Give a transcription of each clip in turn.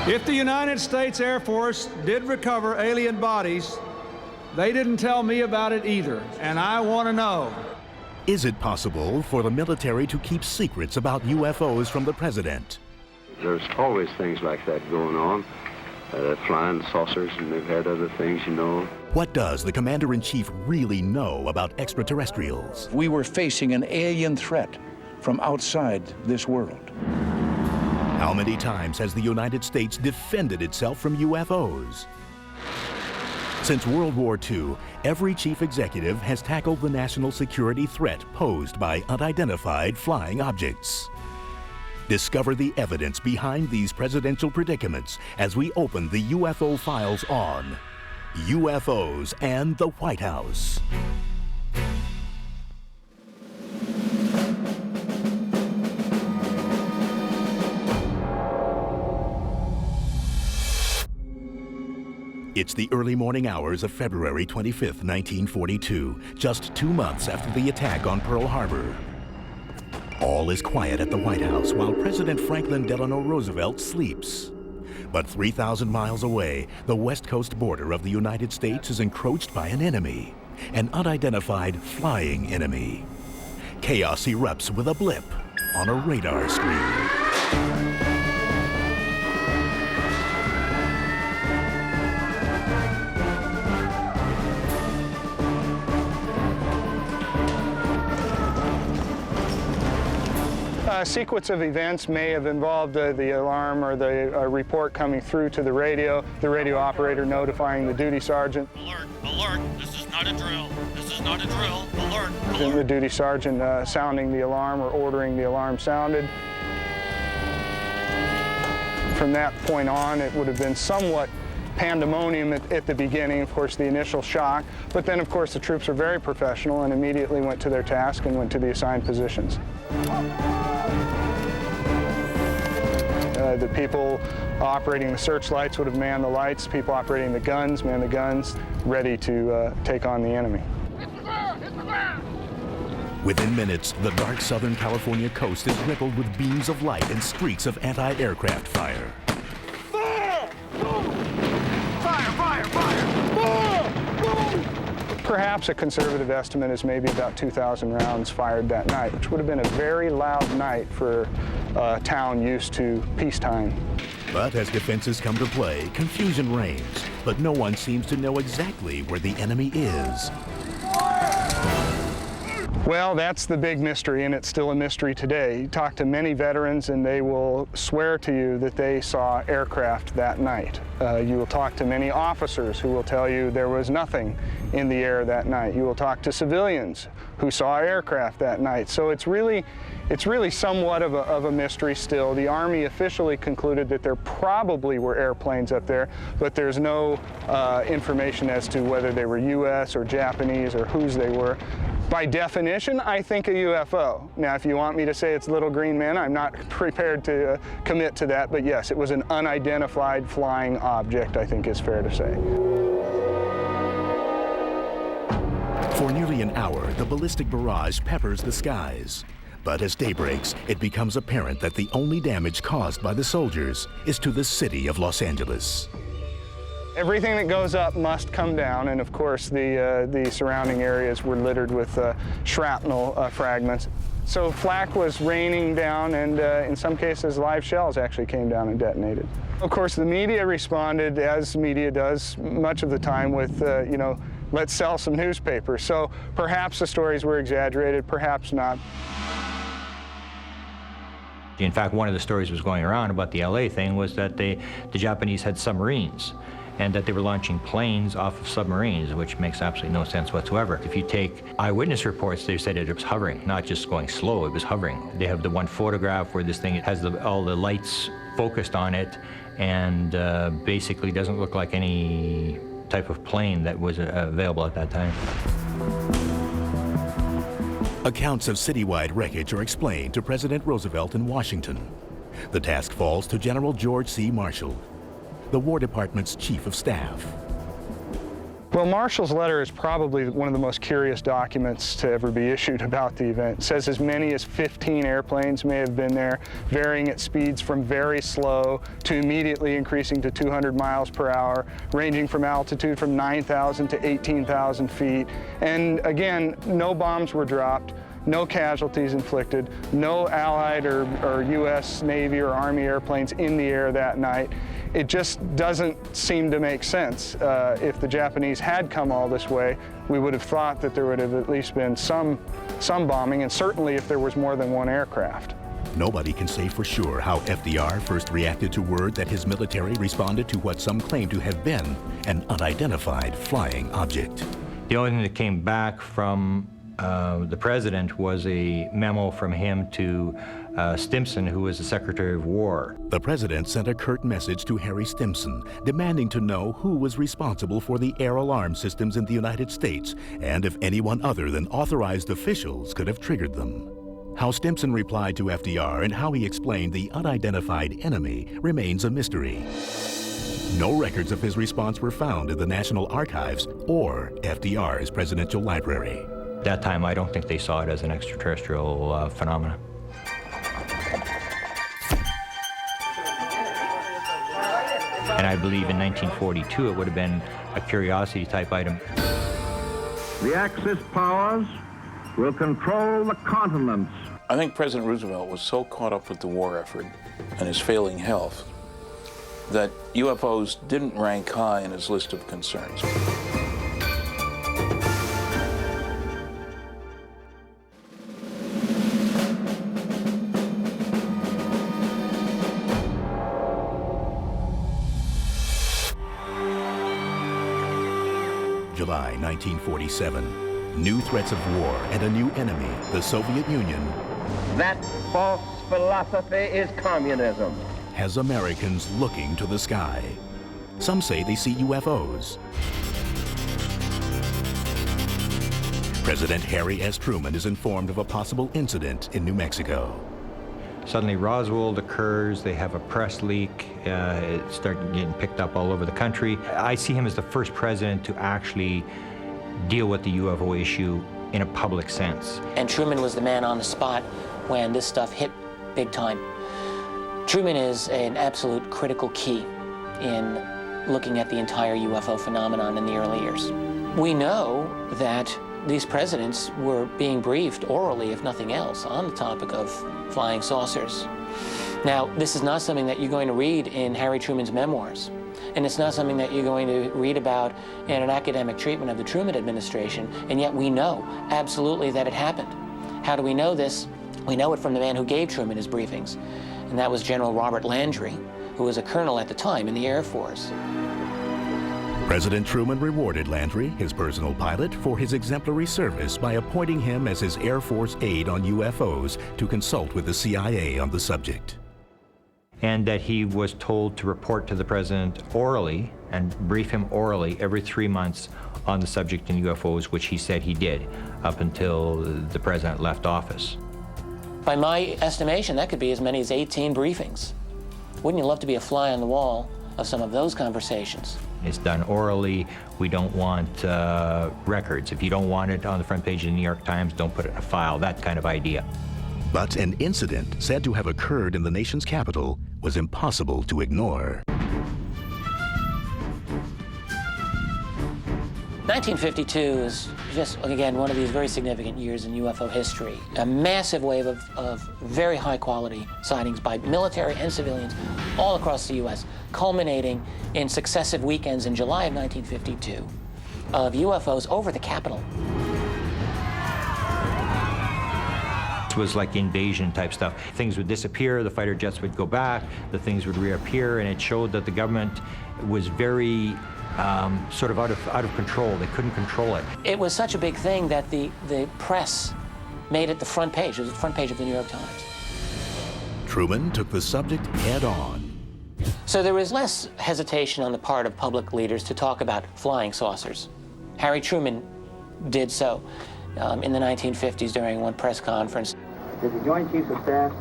If the United States Air Force did recover alien bodies, they didn't tell me about it either, and I want to know. Is it possible for the military to keep secrets about UFOs from the president? There's always things like that going on. Flying saucers, and they've had other things, you know. What does the commander-in-chief really know about extraterrestrials? We were facing an alien threat from outside this world. How many times has the United States defended itself from UFOs? Since World War II, every chief executive has tackled the national security threat posed by unidentified flying objects. Discover the evidence behind these presidential predicaments as we open the UFO files on UFOs and the White House. It's the early morning hours of February 25th, 1942, just 2 months after the attack on Pearl Harbor. All is quiet at the White House while President Franklin Delano Roosevelt sleeps. But 3,000 miles away, the west coast border of the United States is encroached by an enemy, an unidentified flying enemy. Chaos erupts with a blip on a radar screen. A sequence of events may have involved the alarm or the report coming through to the radio operator notifying the duty sergeant. Alert, alert, this is not a drill, this is not a drill, alert, alert. And the duty sergeant sounding the alarm or ordering the alarm sounded. From that point on, it would have been somewhat pandemonium at the beginning, of course, the initial shock, but then, of course, the troops were very professional and immediately went to their task and went to the assigned positions. The people operating the searchlights would have manned the lights, people operating the guns, manned the guns, ready to take on the enemy. Hit the ground, hit the ground! Within minutes, the dark Southern California coast is rippled with beams of light and streaks of anti-aircraft fire. Fire! Fire, fire, fire! Fire! Perhaps a conservative estimate is maybe about 2,000 rounds fired that night, which would have been a very loud night for a town used to peacetime. But as defenses come to play, confusion reigns, but no one seems to know exactly where the enemy is. Well, that's the big mystery, and it's still a mystery today. You talk to many veterans, and they will swear to you that they saw aircraft that night. You will talk to many officers who will tell you there was nothing in the air that night. You will talk to civilians who saw aircraft that night. So it's really somewhat of a mystery still. The Army officially concluded that there probably were airplanes up there, but there's no information as to whether they were U.S. or Japanese or whose they were. By definition, I think a UFO. Now, if you want me to say it's little green men, I'm not prepared to commit to that, but yes, it was an unidentified flying object, I think is fair to say. For nearly an hour, the ballistic barrage peppers the skies. But as day breaks, it becomes apparent that the only damage caused by the soldiers is to the city of Los Angeles. Everything that goes up must come down, and of course the surrounding areas were littered with shrapnel fragments. So flak was raining down, and in some cases live shells actually came down and detonated. Of course, the media responded, as media does much of the time, with, you know, let's sell some newspapers. So perhaps the stories were exaggerated, perhaps not. In fact, one of the stories was going around about the LA thing was that the Japanese had submarines, and that they were launching planes off of submarines, which makes absolutely no sense whatsoever. If you take eyewitness reports, they said it was hovering, not just going slow, it was hovering. They have the one photograph where this thing has all the lights focused on it, and basically doesn't look like any type of plane that was available at that time. Accounts of citywide wreckage are explained to President Roosevelt in Washington. The task falls to General George C. Marshall, the War Department's Chief of Staff. Well, Marshall's letter is probably one of the most curious documents to ever be issued about the event. It says as many as 15 airplanes may have been there, varying at speeds from very slow to immediately increasing to 200 miles per hour, ranging from altitude from 9,000 to 18,000 feet. And again, no bombs were dropped, no casualties inflicted, no Allied or U.S. Navy or Army airplanes in the air that night. It just doesn't seem to make sense. If the Japanese had come all this way, we would have thought that there would have at least been some bombing, and certainly if there was more than one aircraft. Nobody can say for sure how FDR first reacted to word that his military responded to what some claim to have been an unidentified flying object. The only thing that came back from the president was a memo from him to Stimson, who was the Secretary of War. The president sent a curt message to Harry Stimson, demanding to know who was responsible for the air alarm systems in the United States, and if anyone other than authorized officials could have triggered them. How Stimson replied to FDR and how he explained the unidentified enemy remains a mystery. No records of his response were found in the National Archives or FDR's presidential library. At that time, I don't think they saw it as an extraterrestrial phenomenon. And I believe in 1942 it would have been a curiosity type item. The Axis powers will control the continents. I think President Roosevelt was so caught up with the war effort and his failing health that UFOs didn't rank high in his list of concerns. July 1947. New threats of war and a new enemy, the Soviet Union, That false philosophy is communism. has Americans looking to the sky. Some say they see UFOs. President Harry S. Truman is informed of a possible incident in New Mexico. Suddenly Roswell occurs, they have a press leak, it starts getting picked up all over the country. I see him as the first president to actually deal with the UFO issue in a public sense. And Truman was the man on the spot when this stuff hit big time. Truman is an absolute critical key in looking at the entire UFO phenomenon in the early years. We know that these presidents were being briefed orally, if nothing else, on the topic of flying saucers. Now, this is not something that you're going to read in Harry Truman's memoirs, and it's not something that you're going to read about in an academic treatment of the Truman administration, and yet we know absolutely that it happened. How do we know this? We know it from the man who gave Truman his briefings, and that was General Robert Landry, who was a colonel at the time in the Air Force. President Truman rewarded Landry, his personal pilot, for his exemplary service by appointing him as his Air Force aide on UFOs to consult with the CIA on the subject. And that he was told to report to the president orally and brief him orally every 3 months on the subject in UFOs, which he said he did up until the president left office. By my estimation, that could be as many as 18 briefings. Wouldn't you love to be a fly on the wall of some of those conversations? It's done orally. We don't want records. If you don't want it on the front page of the New York Times, don't put it in a file, that kind of idea. But an incident said to have occurred in the nation's capital was impossible to ignore. 1952 is just, again, one of these very significant years in UFO history. A massive wave of very high-quality sightings by military and civilians all across the U.S., culminating in successive weekends in July of 1952 of UFOs over the Capitol. It was like invasion type stuff. Things would disappear, the fighter jets would go back, the things would reappear, and it showed that the government was very sort of out of control. They couldn't control it. It was such a big thing that the press made it the front page. It was the front page of the New York Times. Truman took the subject head on. So there was less hesitation on the part of public leaders to talk about flying saucers. Harry Truman did so in the 1950s during one press conference. Did the Joint Chiefs of Staff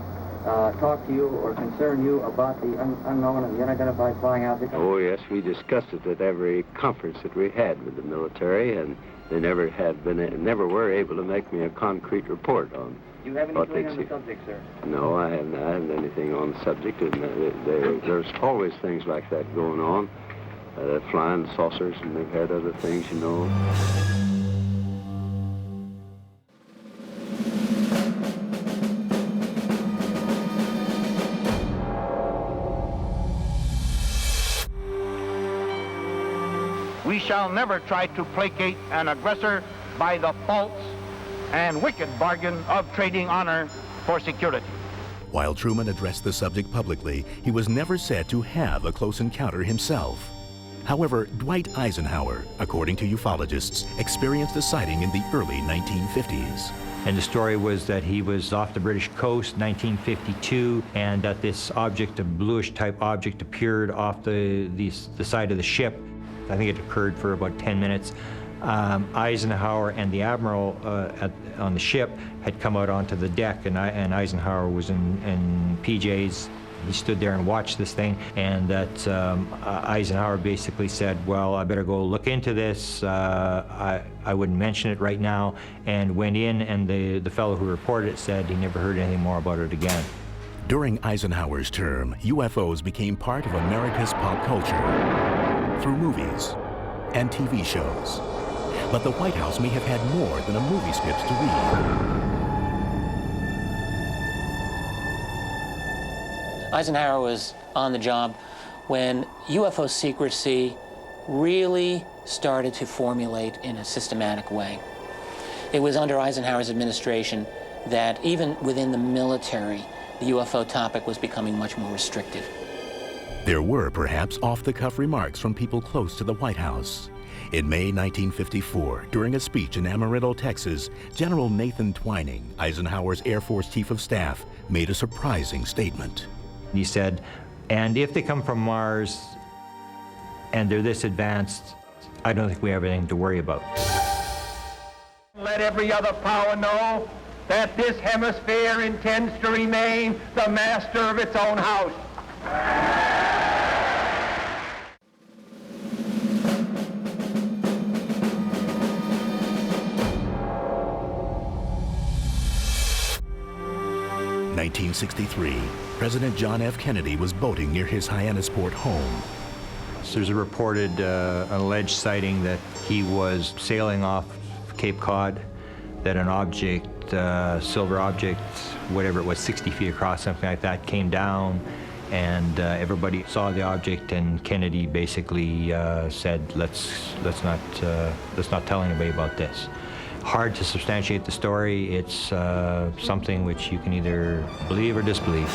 talk to you or concern you about the unknown and the unidentified flying object? Oh, yes, we discussed it at every conference that we had with the military, and they never were able to make me a concrete report on. Do you have anything on the subject, sir? No, I haven't anything on the subject, and there's always things like that going on. Flying saucers, and they've had other things, you know. We shall never try to placate an aggressor by the false and wicked bargain of trading honor for security. While Truman addressed the subject publicly, he was never said to have a close encounter himself. However, Dwight Eisenhower, according to ufologists, experienced a sighting in the early 1950s. And the story was that he was off the British coast, 1952, and that this object, a bluish type object, appeared off the side of the ship. I think it occurred for about 10 minutes. Eisenhower and the admiral on the ship had come out onto the deck, and Eisenhower was in PJs. He stood there and watched this thing, and that Eisenhower basically said, well, I better go look into this. I wouldn't mention it right now, and went in, and the fellow who reported it said he never heard anything more about it again. During Eisenhower's term, UFOs became part of America's pop culture through movies and TV shows. But the White House may have had more than a movie script to read. Eisenhower was on the job when UFO secrecy really started to formulate in a systematic way. It was under Eisenhower's administration that even within the military, the UFO topic was becoming much more restricted. There were perhaps off-the-cuff remarks from people close to the White House. In May 1954, during a speech in Amarillo, Texas, General Nathan Twining, Eisenhower's Air Force Chief of Staff, made a surprising statement. He said, and if they come from Mars and they're this advanced, I don't think we have anything to worry about. Let every other power know that this hemisphere intends to remain the master of its own house. In 1963, President John F. Kennedy was boating near his Hyannisport home. So there's a reported, an alleged sighting that he was sailing off Cape Cod, that an object, silver object, whatever it was, 60 feet across, something like that, came down, and everybody saw the object, and Kennedy basically said, let's not tell anybody about this. Hard to substantiate the story. It's something which you can either believe or disbelieve.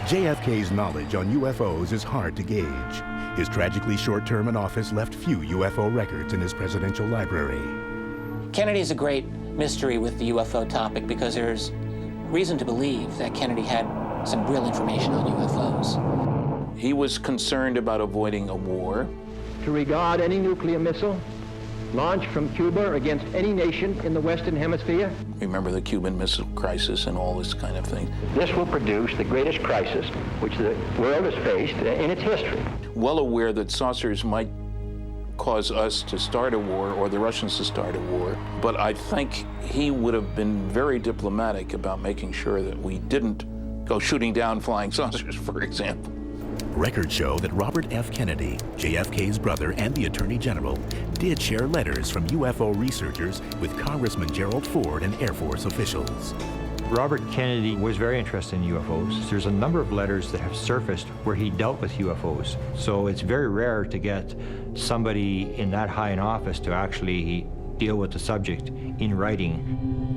JFK's knowledge on UFOs is hard to gauge. His tragically short term in office left few UFO records in his presidential library. Kennedy's a great mystery with the UFO topic because there's reason to believe that Kennedy had some real information on UFOs. He was concerned about avoiding a war. To regard any nuclear missile launched from Cuba against any nation in the Western Hemisphere. Remember the Cuban Missile Crisis and all this kind of thing. This will produce the greatest crisis which the world has faced in its history. Well aware that saucers might cause us to start a war or the Russians to start a war, but I think he would have been very diplomatic about making sure that we didn't go shooting down flying saucers, for example. Records show that Robert F. Kennedy, JFK's brother and the Attorney General, did share letters from UFO researchers with Congressman Gerald Ford and Air Force officials. Robert Kennedy was very interested in UFOs. There's a number of letters that have surfaced where he dealt with UFOs. So it's very rare to get somebody in that high in office to actually deal with the subject in writing.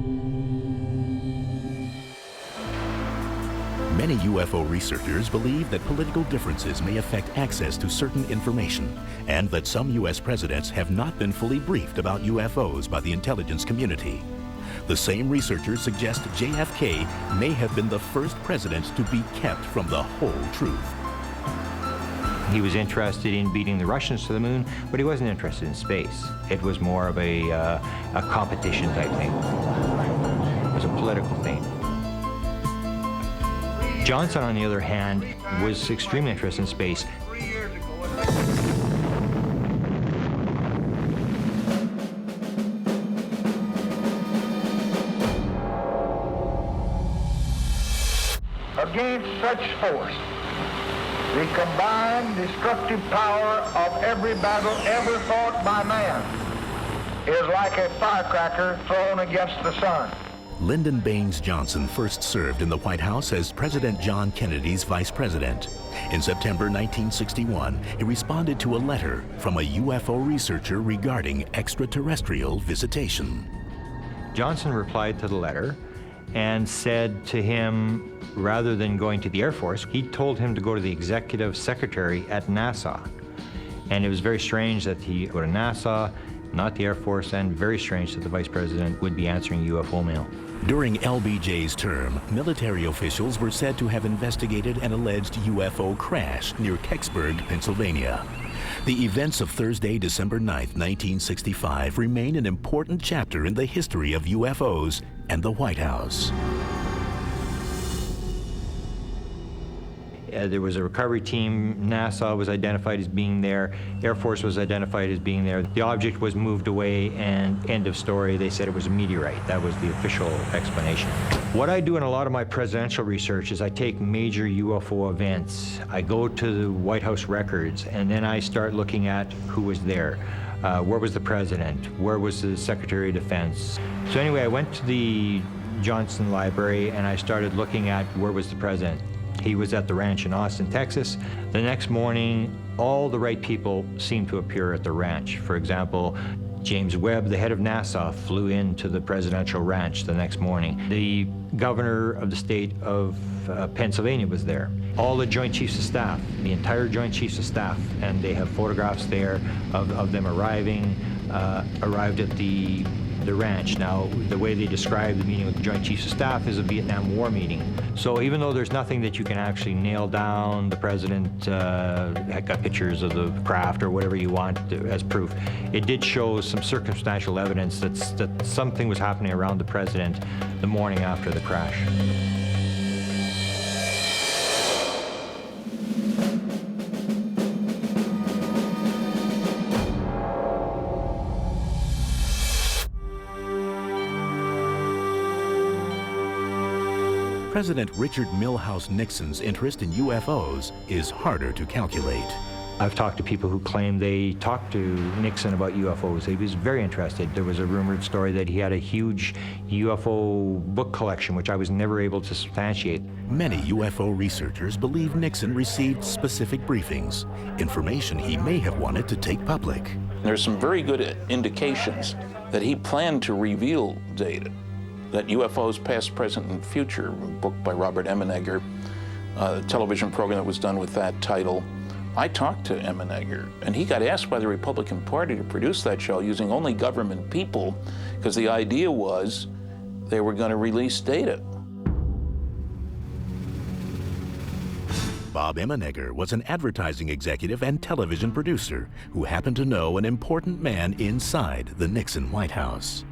Many UFO researchers believe that political differences may affect access to certain information, and that some U.S. presidents have not been fully briefed about UFOs by the intelligence community. The same researchers suggest JFK may have been the first president to be kept from the whole truth. He was interested in beating the Russians to the moon, but he wasn't interested in space. It was more of a competition type thing. It was a political thing. Johnson, on the other hand, was extremely interested in space. Against such force, the combined destructive power of every battle ever fought by man is like a firecracker thrown against the sun. Lyndon Baines Johnson first served in the White House as President John Kennedy's vice president. In September 1961, he responded to a letter from a UFO researcher regarding extraterrestrial visitation. Johnson replied to the letter and said to him, rather than going to the Air Force, he told him to go to the executive secretary at NASA. And it was very strange that he go to NASA, not the Air Force, and very strange that the vice president would be answering UFO mail. During LBJ's term, military officials were said to have investigated an alleged UFO crash near Kecksburg, Pennsylvania. The events of Thursday, December 9th, 1965 remain an important chapter in the history of UFOs and the White House. There was a recovery team. NASA was identified as being there. Air Force was identified as being there. The object was moved away, and end of story. They said it was a meteorite. That was the official explanation. What I do in a lot of my presidential research is I take major UFO events. I go to the White House records, and then I start looking at who was there. Where was the president? Where was the Secretary of Defense? So anyway, I went to the Johnson Library, and I started looking at where was the president. He was at the ranch in Austin, Texas. The next morning, all the right people seemed to appear at the ranch. For example, James Webb, the head of NASA, flew into the presidential ranch the next morning. The governor of the state of Pennsylvania was there. All the Joint Chiefs of Staff, the entire Joint Chiefs of Staff, and they have photographs there of them arrived at the ranch. Now, the way they describe the meeting with the Joint Chiefs of Staff is a Vietnam War meeting. So even though there's nothing that you can actually nail down, the president had got pictures of the craft or whatever you want as proof, it did show some circumstantial evidence that something was happening around the president the morning after the crash. President Richard Milhous Nixon's interest in UFOs is harder to calculate. I've talked to people who claim they talked to Nixon about UFOs. He was very interested. There was a rumored story that he had a huge UFO book collection, which I was never able to substantiate. Many UFO researchers believe Nixon received specific briefings, information he may have wanted to take public. There's some very good indications that he planned to reveal data, that UFOs Past, Present, and Future, a book by Robert Emenegger, a television program that was done with that title. I talked to Emenegger, and he got asked by the Republican Party to produce that show using only government people, because the idea was they were going to release data. Bob Emenegger was an advertising executive and television producer who happened to know an important man inside the Nixon White House.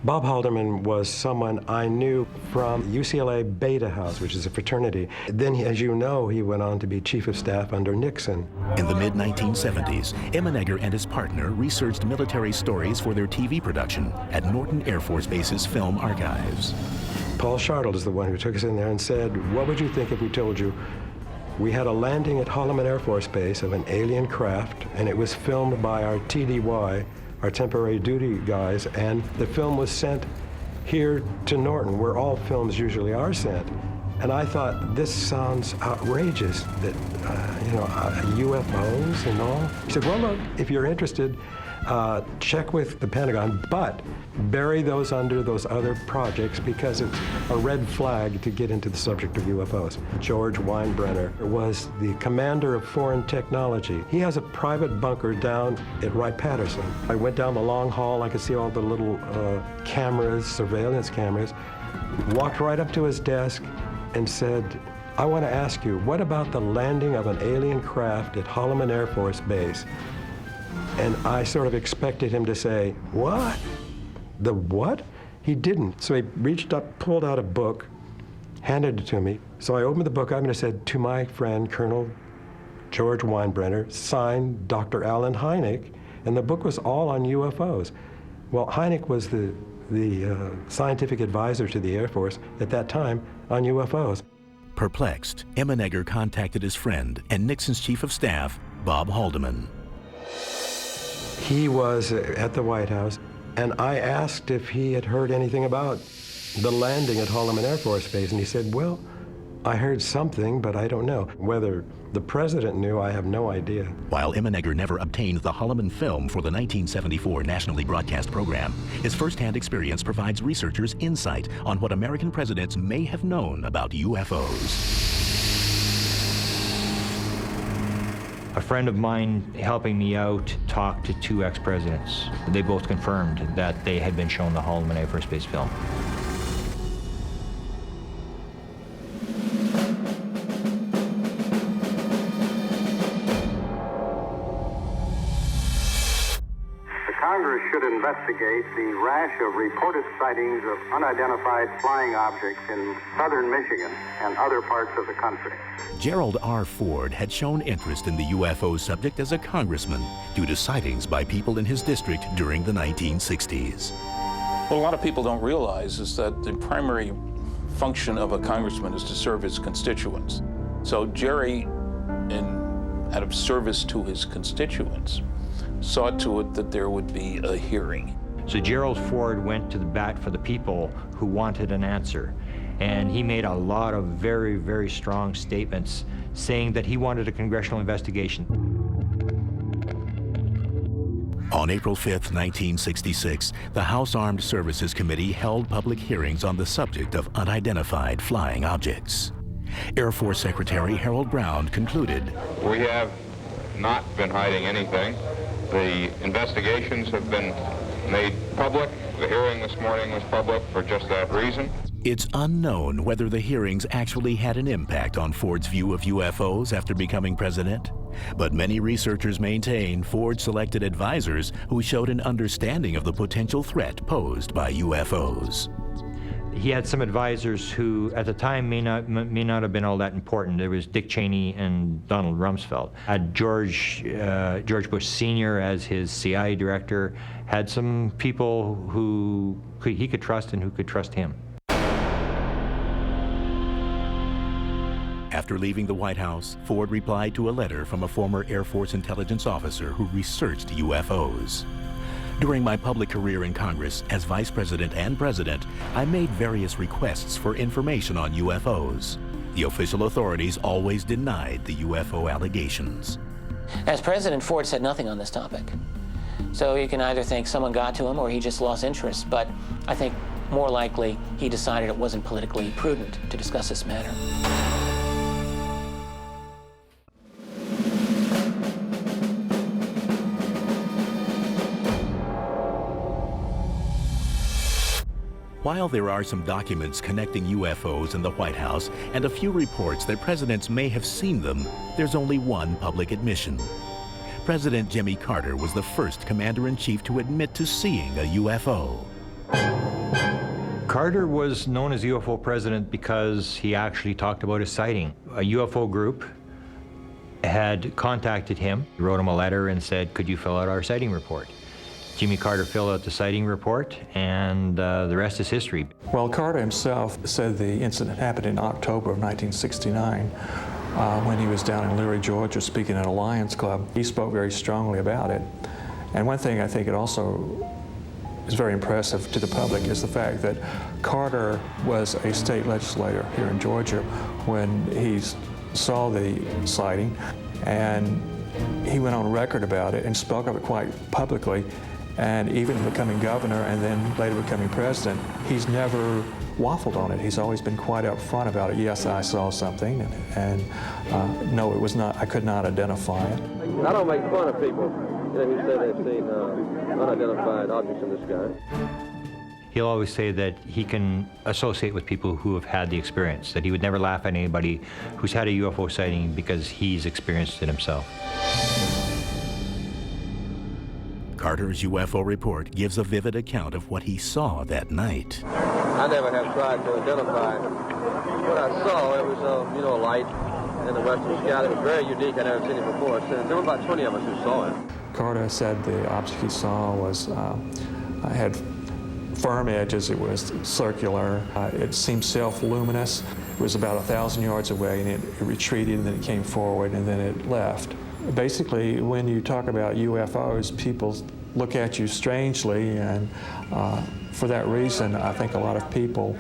Bob Haldeman was someone I knew from UCLA Beta House, which is a fraternity. Then, as you know, he went on to be chief of staff under Nixon. In the mid-1970s, Emenegger and his partner researched military stories for their TV production at Norton Air Force Base's film archives. Paul Shartle is the one who took us in there and said, what would you think if we told you we had a landing at Holloman Air Force Base of an alien craft, and it was filmed by our TDY, our temporary duty guys, and the film was sent here to Norton, where all films usually are sent. And I thought, this sounds outrageous, that, UFOs and all. He said, well, look, if you're interested, check with the Pentagon, but bury those under those other projects because it's a red flag to get into the subject of UFOs. George Weinbrenner was the commander of foreign technology. He has a private bunker down at Wright-Patterson. I went down the long hall, I could see all the little cameras, surveillance cameras, walked right up to his desk and said, I want to ask you, what about the landing of an alien craft at Holloman Air Force Base? And I sort of expected him to say, what? The what? He didn't. So he reached up, pulled out a book, handed it to me. So I opened the book up and it said, "To my friend, Colonel George Weinbrenner, signed Dr. Alan Hynek," and the book was all on UFOs. Well, Hynek was the scientific advisor to the Air Force at that time on UFOs. Perplexed, Emenegger contacted his friend and Nixon's chief of staff, Bob Haldeman. He was at the White House, and I asked if he had heard anything about the landing at Holloman Air Force Base, and he said, "Well, I heard something, but I don't know. Whether the president knew, I have no idea." While Emenegger never obtained the Holloman film for the 1974 nationally broadcast program, his first-hand experience provides researchers insight on what American presidents may have known about UFOs. A friend of mine helping me out talked to two ex-presidents. They both confirmed that they had been shown the Holloman Air Force Base film. Congress should investigate the rash of reported sightings of unidentified flying objects in southern Michigan and other parts of the country. Gerald R. Ford had shown interest in the UFO subject as a congressman due to sightings by people in his district during the 1960s. What a lot of people don't realize is that the primary function of a congressman is to serve his constituents. So Jerry, out of service to his constituents, saw to it that there would be a hearing. So Gerald Ford went to the bat for the people who wanted an answer. And he made a lot of very, very strong statements saying that he wanted a congressional investigation. On April 5th, 1966, the House Armed Services Committee held public hearings on the subject of unidentified flying objects. Air Force Secretary Harold Brown concluded, "We have not been hiding anything. The investigations have been made public. The hearing this morning was public for just that reason." It's unknown whether the hearings actually had an impact on Ford's view of UFOs after becoming president, but many researchers maintain Ford selected advisors who showed an understanding of the potential threat posed by UFOs. He had some advisors who, at the time, may not have been all that important. There was Dick Cheney and Donald Rumsfeld. Had George Bush Sr. as his CIA director, had some people who he could trust and who could trust him. After leaving the White House, Ford replied to a letter from a former Air Force intelligence officer who researched UFOs. During my public career in Congress as Vice President and President, I made various requests for information on UFOs. The official authorities always denied the UFO allegations. As President, Ford said nothing on this topic. So you can either think someone got to him or he just lost interest, but I think more likely he decided it wasn't politically prudent to discuss this matter. While there are some documents connecting UFOs in the White House and a few reports that presidents may have seen them, there's only one public admission. President Jimmy Carter was the first commander-in-chief to admit to seeing a UFO. Carter was known as UFO president because he actually talked about his sighting. A UFO group had contacted him, wrote him a letter and said, "Could you fill out our sighting report?" Jimmy Carter filled out the sighting report, and the rest is history. Well, Carter himself said the incident happened in October of 1969 when he was down in Leary, Georgia, speaking at a Lions Club. He spoke very strongly about it. And one thing I think it also is very impressive to the public is the fact that Carter was a state legislator here in Georgia when he saw the sighting, and he went on record about it and spoke of it quite publicly. And even becoming governor and then later becoming president, he's never waffled on it. He's always been quite upfront about it. Yes, I saw something, and no, it was not. I could not identify it. I don't make fun of people who say they've seen unidentified objects in the sky. He'll always say that he can associate with people who have had the experience, that he would never laugh at anybody who's had a UFO sighting because he's experienced it himself. Carter's UFO report gives a vivid account of what he saw that night. I never have tried to identify what I saw. It was, a light in the western sky. It was very unique. I never seen it before. So there were about 20 of us who saw it. Carter said the object he saw was had firm edges. It was circular. It seemed self-luminous. It was about 1,000 yards away, and it retreated, and then it came forward, and then it left. Basically, when you talk about UFOs, people look at you strangely, and for that reason, I think a lot of people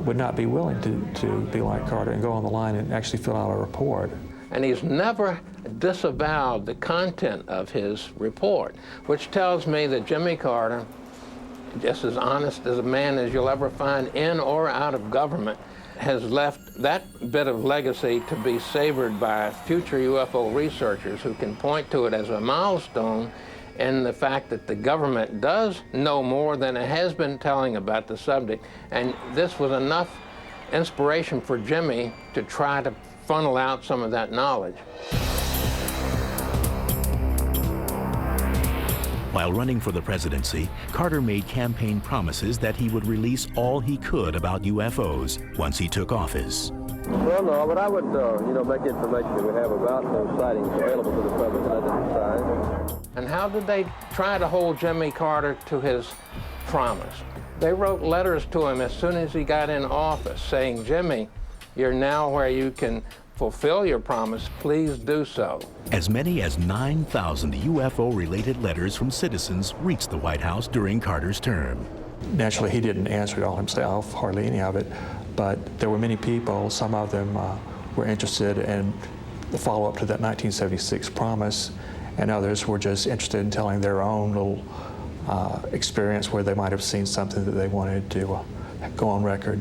would not be willing to be like Carter and go on the line and actually fill out a report. And he's never disavowed the content of his report, which tells me that Jimmy Carter, just as honest as a man as you'll ever find in or out of government, has left that bit of legacy to be savored by future UFO researchers who can point to it as a milestone in the fact that the government does know more than it has been telling about the subject. And this was enough inspiration for Jimmy to try to funnel out some of that knowledge. While running for the presidency, Carter made campaign promises that he would release all he could about UFOs once he took office. Well, no, but I would, make information that we have about those sightings available to the public at this time. And how did they try to hold Jimmy Carter to his promise? They wrote letters to him as soon as he got in office saying, Jimmy, you're now where you can fulfill your promise, please do so. As many as 9,000 UFO-related letters from citizens reached the White House during Carter's term. Naturally, he didn't answer it all himself, hardly any of it, but there were many people, some of them were interested in the follow-up to that 1976 promise, and others were just interested in telling their own little experience where they might have seen something that they wanted to go on record.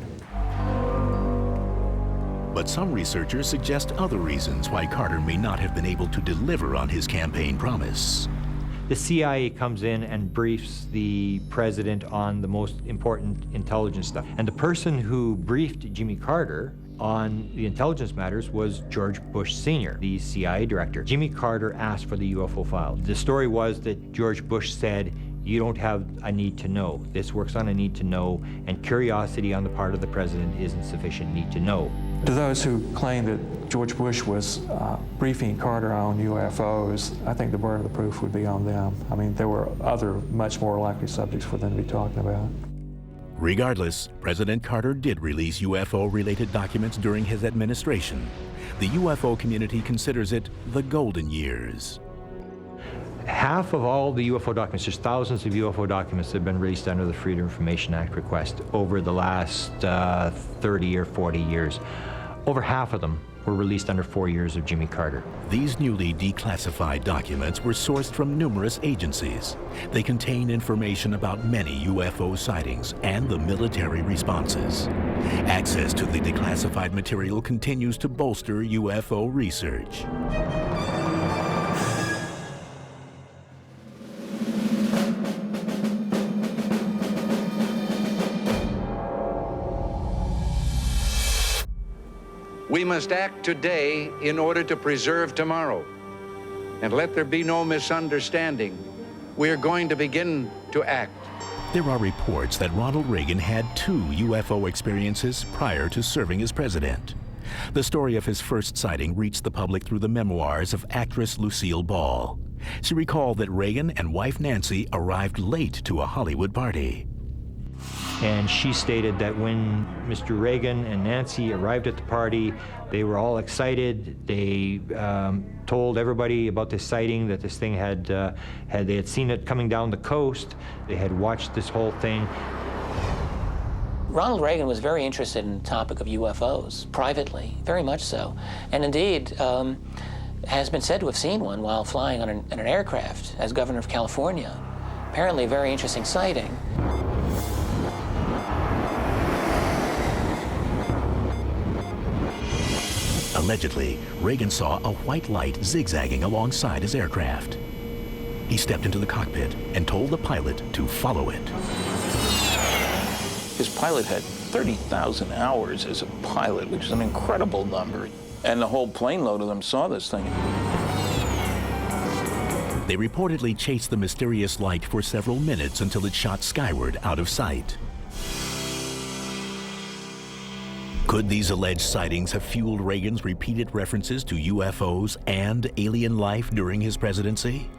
But some researchers suggest other reasons why Carter may not have been able to deliver on his campaign promise. The CIA comes in and briefs the president on the most important intelligence stuff. And the person who briefed Jimmy Carter on the intelligence matters was George Bush Sr., the CIA director. Jimmy Carter asked for the UFO file. The story was that George Bush said, you don't have a need to know. This works on a need to know, and curiosity on the part of the president isn't sufficient need to know. To those who claim that George Bush was briefing Carter on UFOs, I think the burden of the proof would be on them. I mean, there were other much more likely subjects for them to be talking about. Regardless, President Carter did release UFO-related documents during his administration. The UFO community considers it the golden years. Half of all the UFO documents, there's thousands of UFO documents that have been released under the Freedom of Information Act request over the last 30 or 40 years. Over half of them were released under 4 years of Jimmy Carter. These newly declassified documents were sourced from numerous agencies. They contain information about many UFO sightings and the military responses. Access to the declassified material continues to bolster UFO research. We must act today in order to preserve tomorrow. And let there be no misunderstanding. We are going to begin to act. There are reports that Ronald Reagan had 2 UFO experiences prior to serving as president. The story of his first sighting reached the public through the memoirs of actress Lucille Ball. She recalled that Reagan and wife Nancy arrived late to a Hollywood party. And she stated that when Mr. Reagan and Nancy arrived at the party, they were all excited. They told everybody about this sighting, that this thing they had seen it coming down the coast. They had watched this whole thing. Ronald Reagan was very interested in the topic of UFOs, privately, very much so. And indeed, has been said to have seen one while flying on an aircraft as governor of California. Apparently a very interesting sighting. Allegedly, Reagan saw a white light zigzagging alongside his aircraft. He stepped into the cockpit and told the pilot to follow it. His pilot had 30,000 hours as a pilot, which is an incredible number. And the whole plane load of them saw this thing. They reportedly chased the mysterious light for several minutes until it shot skyward out of sight. Could these alleged sightings have fueled Reagan's repeated references to UFOs and alien life during his presidency?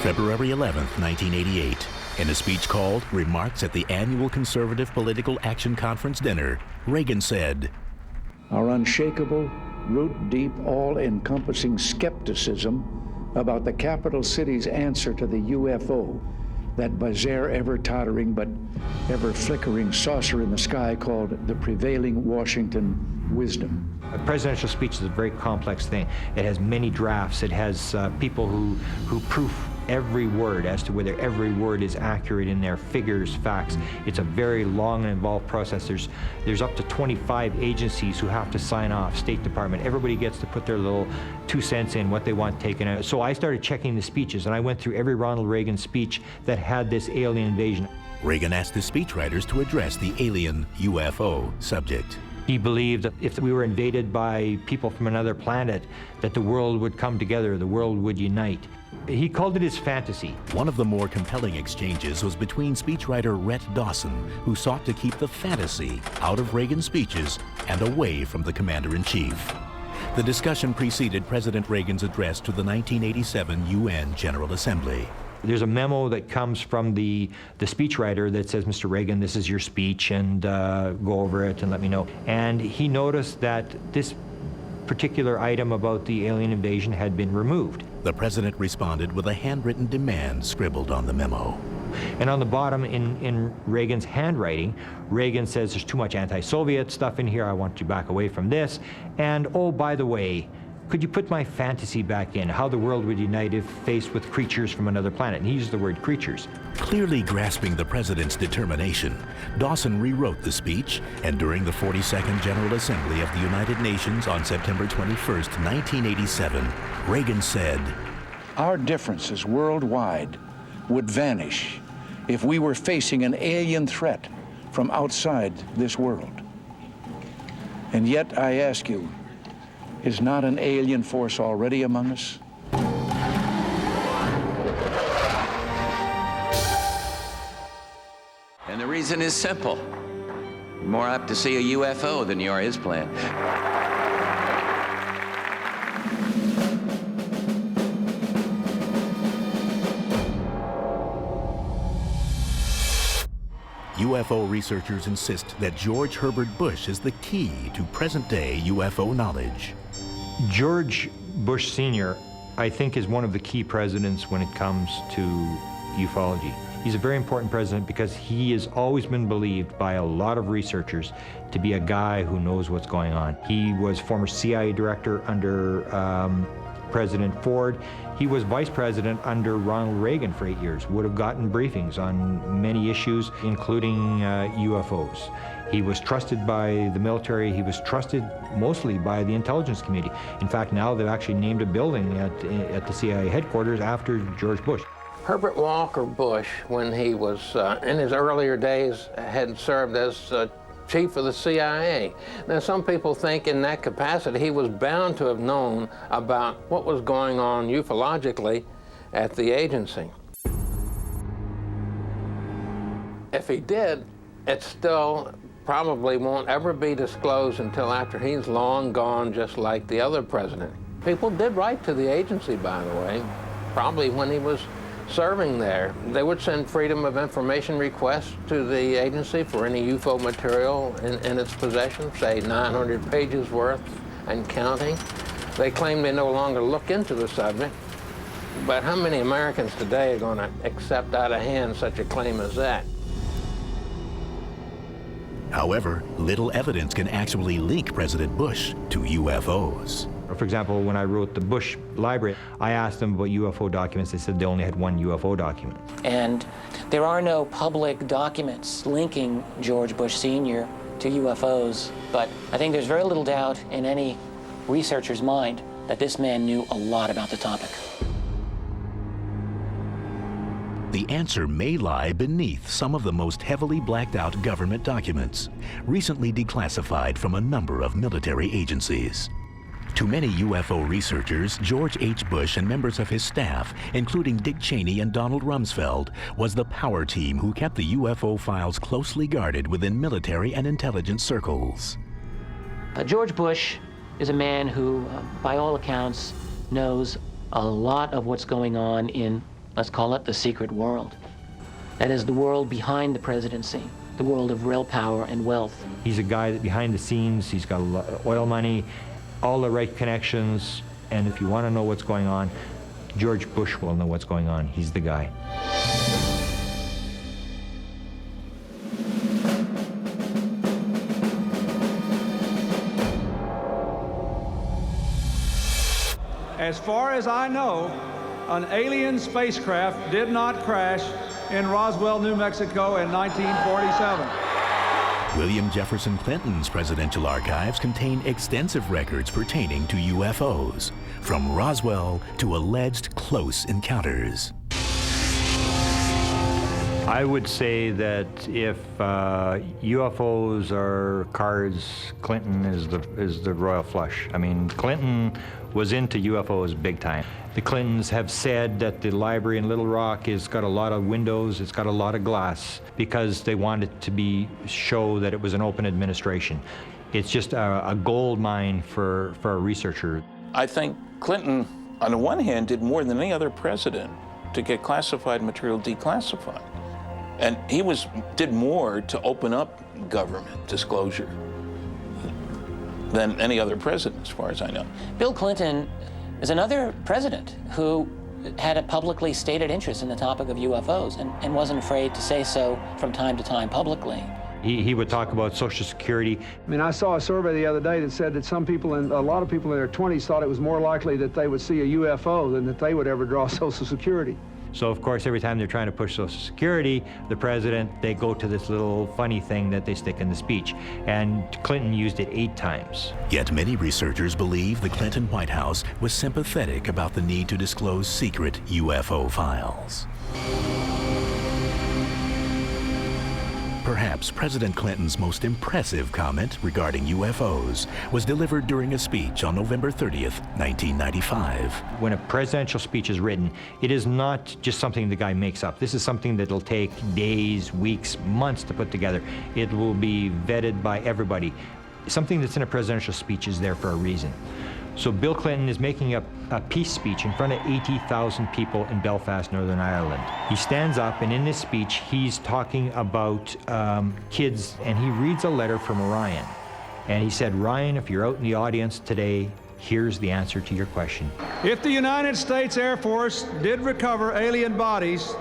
February 11, 1988, in a speech called Remarks at the Annual Conservative Political Action Conference Dinner, Reagan said, "Our unshakable, root-deep, all-encompassing skepticism about the capital city's answer to the UFO, that bizarre, ever-tottering but ever-flickering saucer in the sky called the prevailing Washington wisdom." A presidential speech is a very complex thing. It has many drafts. It has people who proof every word as to whether every word is accurate in their figures, facts. It's a very long and involved process. There's up to 25 agencies who have to sign off, State Department. Everybody gets to put their little 2 cents in, what they want taken out. So I started checking the speeches, and I went through every Ronald Reagan speech that had this alien invasion. Reagan asked his speechwriters to address the alien UFO subject. He believed that if we were invaded by people from another planet, that the world would come together, the world would unite. He called it his fantasy. One of the more compelling exchanges was between speechwriter Rhett Dawson, who sought to keep the fantasy out of Reagan's speeches and away from the commander-in-chief. The discussion preceded President Reagan's address to the 1987 UN General Assembly. There's a memo that comes from the speechwriter that says, "Mr. Reagan, this is your speech, and go over it and let me know." And he noticed that this particular item about the alien invasion had been removed. The president responded with a handwritten demand scribbled on the memo. And on the bottom, in Reagan's handwriting, Reagan says, "There's too much anti-Soviet stuff in here. I want you back away from this. And, oh, by the way, could you put my fantasy back in, how the world would unite if faced with creatures from another planet?" And he used the word creatures. Clearly grasping the president's determination, Dawson rewrote the speech, and during the 42nd General Assembly of the United Nations on September 21st, 1987, Reagan said, "Our differences worldwide would vanish if we were facing an alien threat from outside this world. And yet, I ask you, is not an alien force already among us?" And the reason is simple. You're more apt to see a UFO than you are his plan. UFO researchers insist that George Herbert Bush is the key to present-day UFO knowledge. George Bush Sr., I think, is one of the key presidents when it comes to ufology. He's a very important president because he has always been believed by a lot of researchers to be a guy who knows what's going on. He was former CIA director under President Ford. He was vice president under Ronald Reagan for 8 years, would have gotten briefings on many issues, including UFOs. He was trusted by the military. He was trusted mostly by the intelligence community. In fact, now they've actually named a building at the CIA headquarters after George Bush. Herbert Walker Bush, when he was in his earlier days, had served as chief of the CIA. Now, some people think in that capacity he was bound to have known about what was going on ufologically at the agency. If he did, it still probably won't ever be disclosed until after he's long gone, just like the other president. People did write to the agency, by the way, probably when he was serving there. They would send Freedom of Information requests to the agency for any UFO material in its possession, say 900 pages worth and counting. They claim they no longer look into the subject, but how many Americans today are going to accept out of hand such a claim as that? However, little evidence can actually link President Bush to UFOs. For example, when I wrote the Bush Library, I asked them about UFO documents. They said they only had one UFO document. And there are no public documents linking George Bush Sr. to UFOs, but I think there's very little doubt in any researcher's mind that this man knew a lot about the topic. The answer may lie beneath some of the most heavily blacked out government documents, recently declassified from a number of military agencies. To many UFO researchers, George H. Bush and members of his staff, including Dick Cheney and Donald Rumsfeld, was the power team who kept the UFO files closely guarded within military and intelligence circles. George Bush is a man who, by all accounts, knows a lot of what's going on in, let's call it, the secret world. That is the world behind the presidency, the world of real power and wealth. He's a guy that behind the scenes, he's got a lot of oil money, all the right connections, and if you want to know what's going on, George Bush will know what's going on. He's the guy. As far as I know, an alien spacecraft did not crash in Roswell, New Mexico in 1947. William Jefferson Clinton's presidential archives contain extensive records pertaining to UFOs, from Roswell to alleged close encounters. I would say that if UFOs are cards, Clinton is the royal flush. I mean, Clinton was into UFOs big time. The Clintons have said that the library in Little Rock has got a lot of windows, it's got a lot of glass, because they wanted to show that it was an open administration. It's just a gold mine for a researcher. I think Clinton, on the one hand, did more than any other president to get classified material declassified. And he did more to open up government disclosure than any other president, as far as I know. Bill Clinton is another president who had a publicly stated interest in the topic of UFOs and wasn't afraid to say so from time to time publicly. He would talk about Social Security. I mean, I saw a survey the other day that said that a lot of people in their 20s thought it was more likely that they would see a UFO than that they would ever draw Social Security. So, of course, every time they're trying to push Social Security, the president, they go to this little funny thing that they stick in the speech. And Clinton used it 8 times. Yet many researchers believe the Clinton White House was sympathetic about the need to disclose secret UFO files. Perhaps President Clinton's most impressive comment regarding UFOs was delivered during a speech on November 30th, 1995. When a presidential speech is written, it is not just something the guy makes up. This is something that'll take days, weeks, months to put together. It will be vetted by everybody. Something that's in a presidential speech is there for a reason. So Bill Clinton is making a peace speech in front of 80,000 people in Belfast, Northern Ireland. He stands up, and in this speech, he's talking about kids, and he reads a letter from Ryan. And he said, Ryan, if you're out in the audience today, here's the answer to your question. If the United States Air Force did recover alien bodies,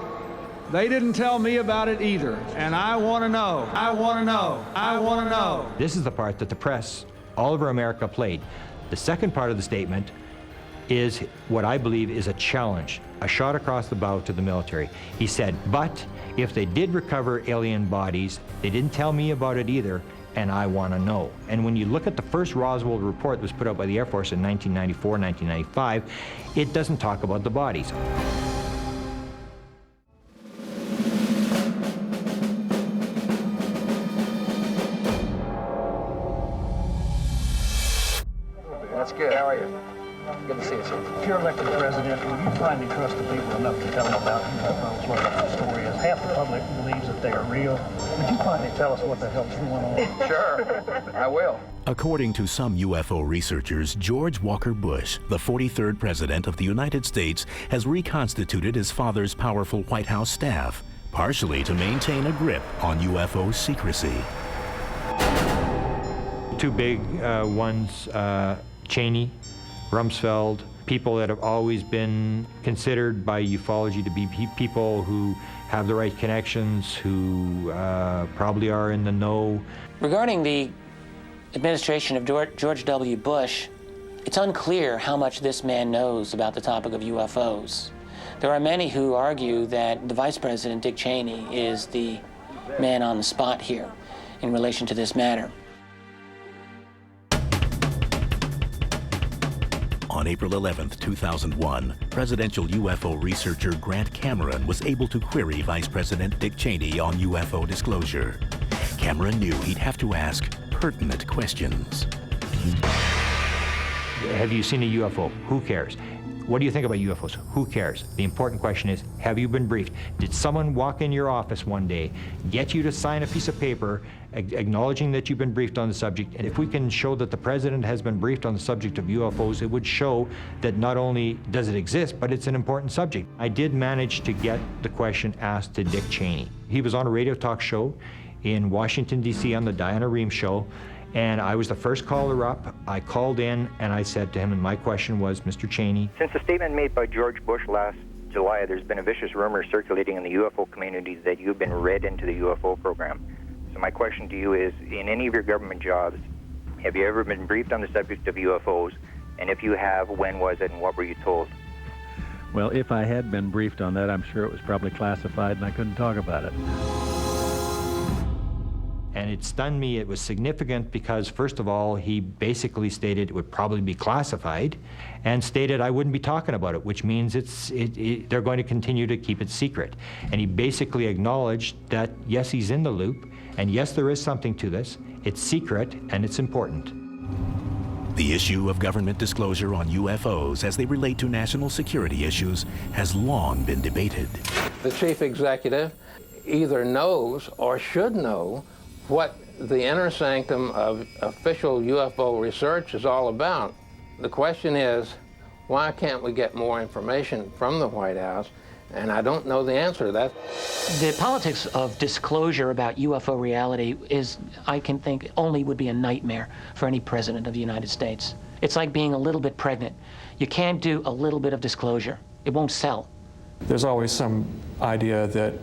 they didn't tell me about it either. And I want to know, I want to know, I want to know. This is the part that the press all over America played. The second part of the statement is what I believe is a challenge, a shot across the bow to the military. He said, but if they did recover alien bodies, they didn't tell me about it either, and I want to know. And when you look at the first Roswell report that was put out by the Air Force in 1994, 1995, it doesn't talk about the bodies. That's good. How are you? Good to see you, sir. If you're elected president, will you finally trust the people enough to tell them about UFOs, what the story is? Half the public believes that they are real. Would you finally tell us what the hell's going on? Sure, I will. According to some UFO researchers, George Walker Bush, the 43rd President of the United States, has reconstituted his father's powerful White House staff, partially to maintain a grip on UFO secrecy. Two big ones, Cheney, Rumsfeld, people that have always been considered by ufology to be people who have the right connections, who probably are in the know. Regarding the administration of George W. Bush, it's unclear how much this man knows about the topic of UFOs. There are many who argue that the Vice President, Dick Cheney, is the man on the spot here in relation to this matter. On April 11, 2001, presidential UFO researcher Grant Cameron was able to query Vice President Dick Cheney on UFO disclosure. Cameron knew he'd have to ask pertinent questions. Have you seen a UFO? Who cares? What do you think about UFOs? Who cares? The important question is, have you been briefed? Did someone walk in your office one day, get you to sign a piece of paper acknowledging that you've been briefed on the subject? And if we can show that the president has been briefed on the subject of UFOs, it would show that not only does it exist, but it's an important subject. I did manage to get the question asked to Dick Cheney. He was on a radio talk show in Washington, D.C. on the Diana Rehm show, and I was the first caller up. I called in and I said to him, and my question was, Mr. Cheney. Since the statement made by George Bush last July, there's been a vicious rumor circulating in the UFO community that you've been read into the UFO program. So my question to you is, in any of your government jobs, have you ever been briefed on the subject of UFOs? And if you have, when was it and what were you told? Well, if I had been briefed on that, I'm sure it was probably classified and I couldn't talk about it. And it stunned me. It was significant because, first of all, he basically stated it would probably be classified and stated I wouldn't be talking about it, which means they're going to continue to keep it secret. And he basically acknowledged that, yes, he's in the loop, and yes, there is something to this. It's secret, and it's important. The issue of government disclosure on UFOs as they relate to national security issues has long been debated. The chief executive either knows or should know what the inner sanctum of official UFO research is all about. The question is, why can't we get more information from the White House? And I don't know the answer to that. The politics of disclosure about UFO reality is, I can think, only would be a nightmare for any president of the United States. It's like being a little bit pregnant. You can't do a little bit of disclosure. It won't sell. There's always some idea that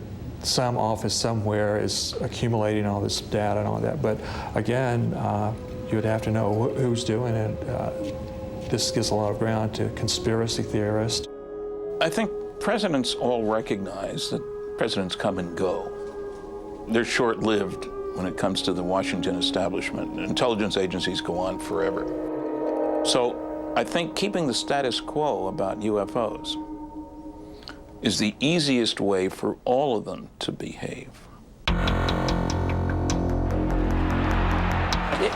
some office somewhere is accumulating all this data and all that, but again, you would have to know who's doing it. This gives a lot of ground to conspiracy theorists. I think presidents all recognize that presidents come and go. They're short-lived when it comes to the Washington establishment. Intelligence agencies go on forever. So I think keeping the status quo about UFOs is the easiest way for all of them to behave.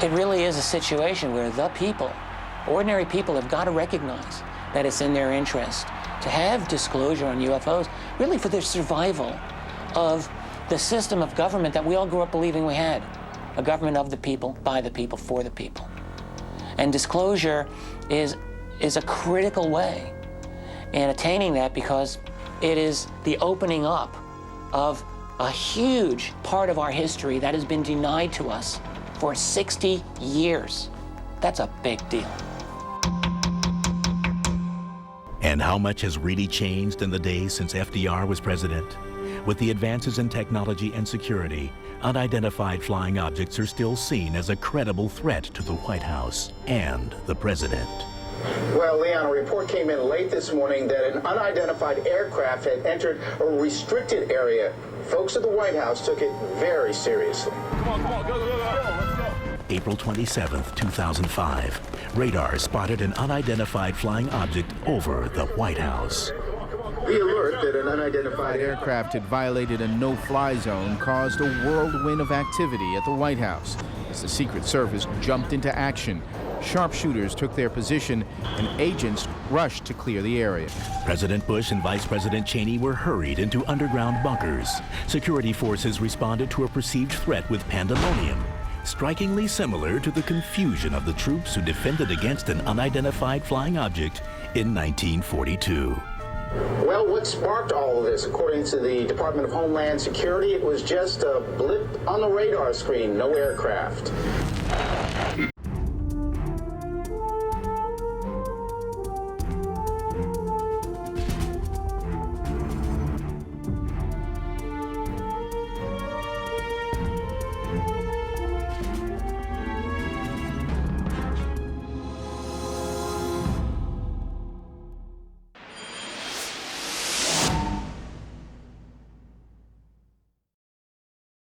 It really is a situation where the people, ordinary people, have got to recognize that it's in their interest to have disclosure on UFOs, really for the survival of the system of government that we all grew up believing we had. A government of the people, by the people, for the people. And disclosure is a critical way in attaining that, because it is the opening up of a huge part of our history that has been denied to us for 60 years. That's a big deal. And how much has really changed in the days since FDR was president? With the advances in technology and security, unidentified flying objects are still seen as a credible threat to the White House and the president. Well, Leon, a report came in late this morning that an unidentified aircraft had entered a restricted area. Folks at the White House took it very seriously. Come on, go, let's go. April 27, 2005, radar spotted an unidentified flying object over the White House. The alert that an unidentified aircraft had violated a no-fly zone caused a whirlwind of activity at the White House as the Secret Service jumped into action. Sharpshooters took their position, and agents rushed to clear the area. President Bush and Vice President Cheney were hurried into underground bunkers. Security forces responded to a perceived threat with pandemonium, strikingly similar to the confusion of the troops who defended against an unidentified flying object in 1942. Well, what sparked all of this? According to the Department of Homeland Security, it was just a blip on the radar screen, no aircraft.